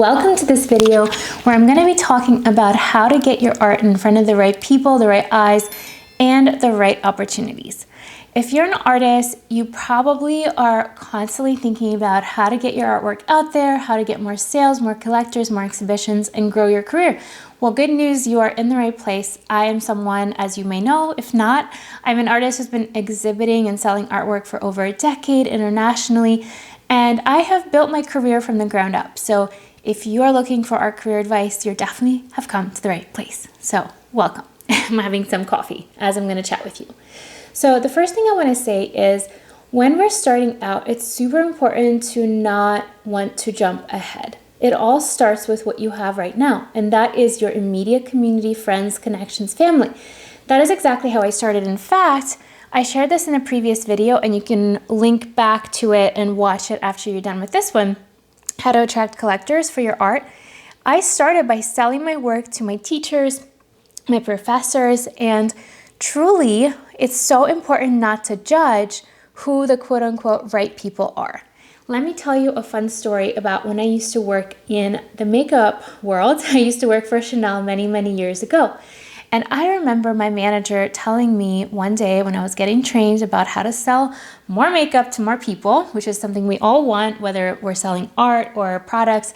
Welcome to this video where I'm going to be talking about how to get your art in front of the right people, the right eyes, and the right opportunities. If you're an artist, you probably are constantly thinking about how to get your artwork out there, how to get more sales, more collectors, more exhibitions, and grow your career. Well, good news, you are in the right place. I am someone, as you may know, if not, I'm an artist who's been exhibiting and selling artwork for over a decade internationally, and I have built my career from the ground up. So if you are looking for art career advice, you definitely have come to the right place. So welcome. I'm having some coffee as I'm going to chat with you. So the first thing I want to say is when we're starting out, it's super important to not want to jump ahead. It all starts with what you have right now, and that is your immediate community, friends, connections, family. That is exactly how I started. In fact, I shared this in a previous video, and you can link back to it and watch it after you're done with this one. How to attract collectors for your art. I started by selling my work to my teachers, my professors, and truly, it's so important not to judge who the quote-unquote right people are. Let me tell you a fun story about when I used to work in the makeup world. I used to work for Chanel many, many years ago. And I remember my manager telling me one day when I was getting trained about how to sell more makeup to more people, which is something we all want, whether we're selling art or products.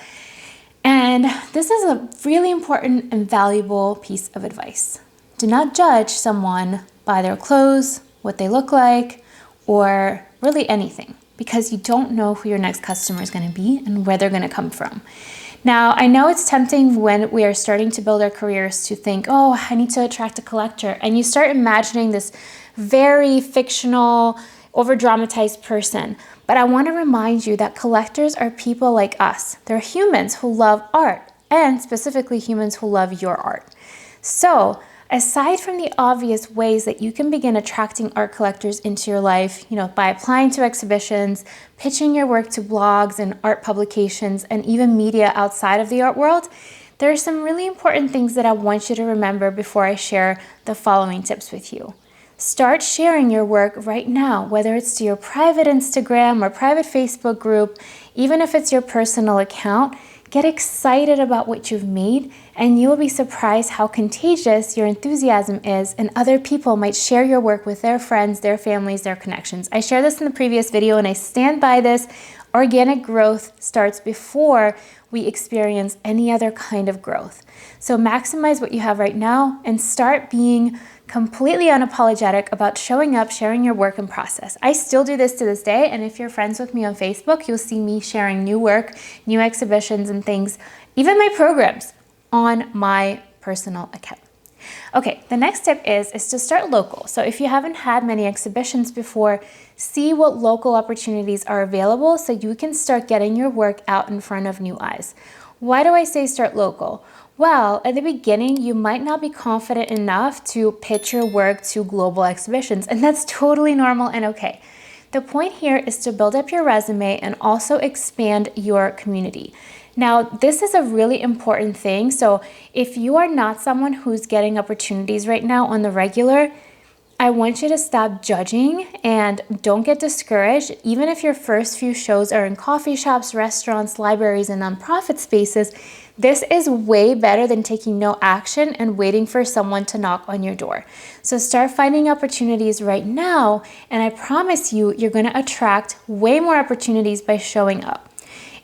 And this is a really important and valuable piece of advice. Do not judge someone by their clothes, what they look like, or really anything, because you don't know who your next customer is going to be and where they're going to come from. Now, I know it's tempting when we are starting to build our careers to think, oh, I need to attract a collector. And you start imagining this very fictional, over-dramatized person. But I want to remind you that collectors are people like us. They're humans who love art, and specifically humans who love your art. So, aside from the obvious ways that you can begin attracting art collectors into your life, by applying to exhibitions, pitching your work to blogs and art publications, and even media outside of the art world, there are some really important things that I want you to remember before I share the following tips with you. Start sharing your work right now, whether it's to your private Instagram or private Facebook group, even if it's your personal account. Get excited about what you've made, and you will be surprised how contagious your enthusiasm is, and other people might share your work with their friends, their families, their connections. I shared this in the previous video, and I stand by this. Organic growth starts before we experience any other kind of growth. So maximize what you have right now and start being completely unapologetic about showing up, sharing your work and process. I still do this to this day, and if you're friends with me on Facebook, you'll see me sharing new work, new exhibitions and things, even my programs on my personal account. Okay, the next tip is to start local. So if you haven't had many exhibitions before, see what local opportunities are available so you can start getting your work out in front of new eyes. Why do I say start local? Well, at the beginning, you might not be confident enough to pitch your work to global exhibitions, and that's totally normal and okay. The point here is to build up your resume and also expand your community. Now, this is a really important thing. So if you are not someone who's getting opportunities right now on the regular, I want you to stop judging and don't get discouraged. Even if your first few shows are in coffee shops, restaurants, libraries, and nonprofit spaces, this is way better than taking no action and waiting for someone to knock on your door. So start finding opportunities right now, and I promise you, you're going to attract way more opportunities by showing up.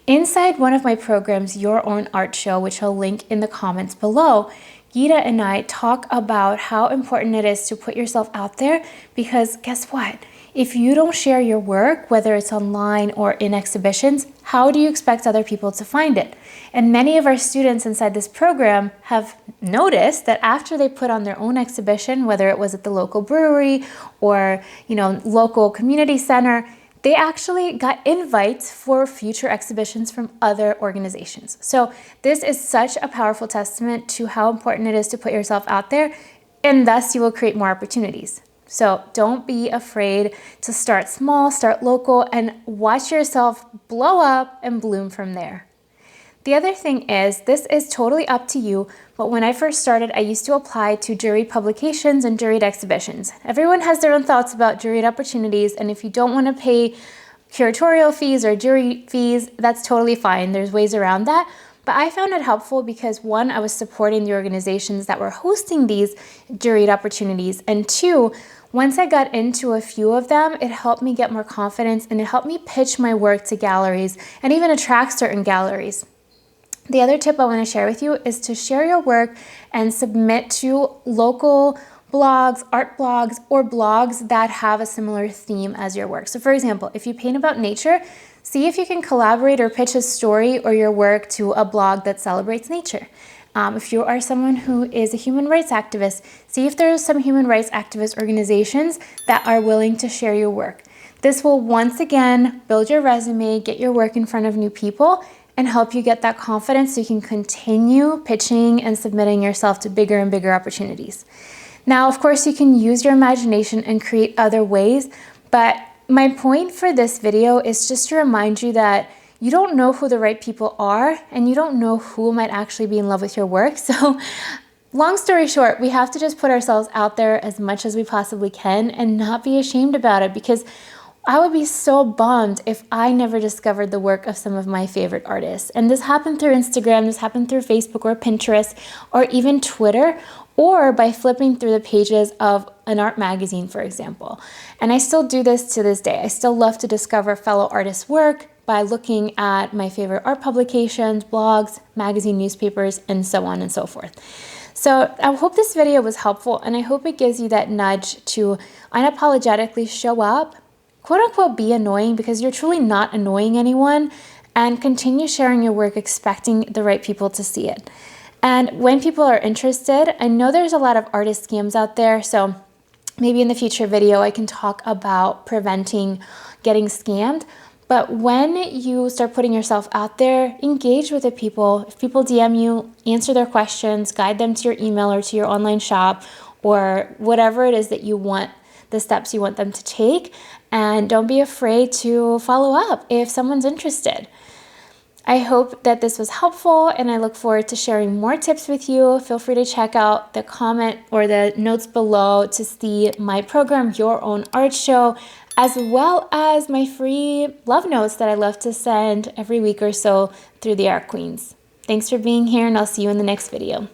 Inside one of my programs, Your Own Art Show, which I'll link in the comments below, Gita and I talk about how important it is to put yourself out there, because guess what? If you don't share your work, whether it's online or in exhibitions, how do you expect other people to find it? And many of our students inside this program have noticed that after they put on their own exhibition, whether it was at the local brewery or, local community center, they actually got invites for future exhibitions from other organizations. So this is such a powerful testament to how important it is to put yourself out there, and thus you will create more opportunities. So don't be afraid to start small, start local, and watch yourself blow up and bloom from there. The other thing is, this is totally up to you, but when I first started, I used to apply to juried publications and juried exhibitions. Everyone has their own thoughts about juried opportunities, and if you don't want to pay curatorial fees or jury fees, that's totally fine. There's ways around that. But I found it helpful because one, I was supporting the organizations that were hosting these juried opportunities, and two, once I got into a few of them, it helped me get more confidence and it helped me pitch my work to galleries and even attract certain galleries. The other tip I want to share with you is to share your work and submit to local blogs, art blogs, or blogs that have a similar theme as your work. So for example, if you paint about nature, see if you can collaborate or pitch a story or your work to a blog that celebrates nature. If you are someone who is a human rights activist, see if there are some human rights activist organizations that are willing to share your work. This will once again build your resume, get your work in front of new people, and help you get that confidence so you can continue pitching and submitting yourself to bigger and bigger opportunities. Now, of course, you can use your imagination and create other ways, but my point for this video is just to remind you that you don't know who the right people are, and you don't know who might actually be in love with your work. So long story short, we have to just put ourselves out there as much as we possibly can and not be ashamed about it, because I would be so bummed if I never discovered the work of some of my favorite artists. And this happened through Instagram, this happened through Facebook or Pinterest or even Twitter, or by flipping through the pages of an art magazine, for example. And I still do this to this day. I still love to discover fellow artists' work by looking at my favorite art publications, blogs, magazine, newspapers, and so on and so forth. So I hope this video was helpful, and I hope it gives you that nudge to unapologetically show up, quote unquote, be annoying, because you're truly not annoying anyone, and continue sharing your work expecting the right people to see it. And when people are interested, I know there's a lot of artist scams out there, so maybe in the future video I can talk about preventing getting scammed. But when you start putting yourself out there, engage with the people. If people DM you, answer their questions, guide them to your email or to your online shop, or whatever it is that you want, the steps you want them to take. And don't be afraid to follow up if someone's interested. I hope that this was helpful, and I look forward to sharing more tips with you. Feel free to check out the comment or the notes below to see my program, Your Own Art Show, as well as my free love notes that I love to send every week or so through the Art Queens. Thanks for being here, and I'll see you in the next video.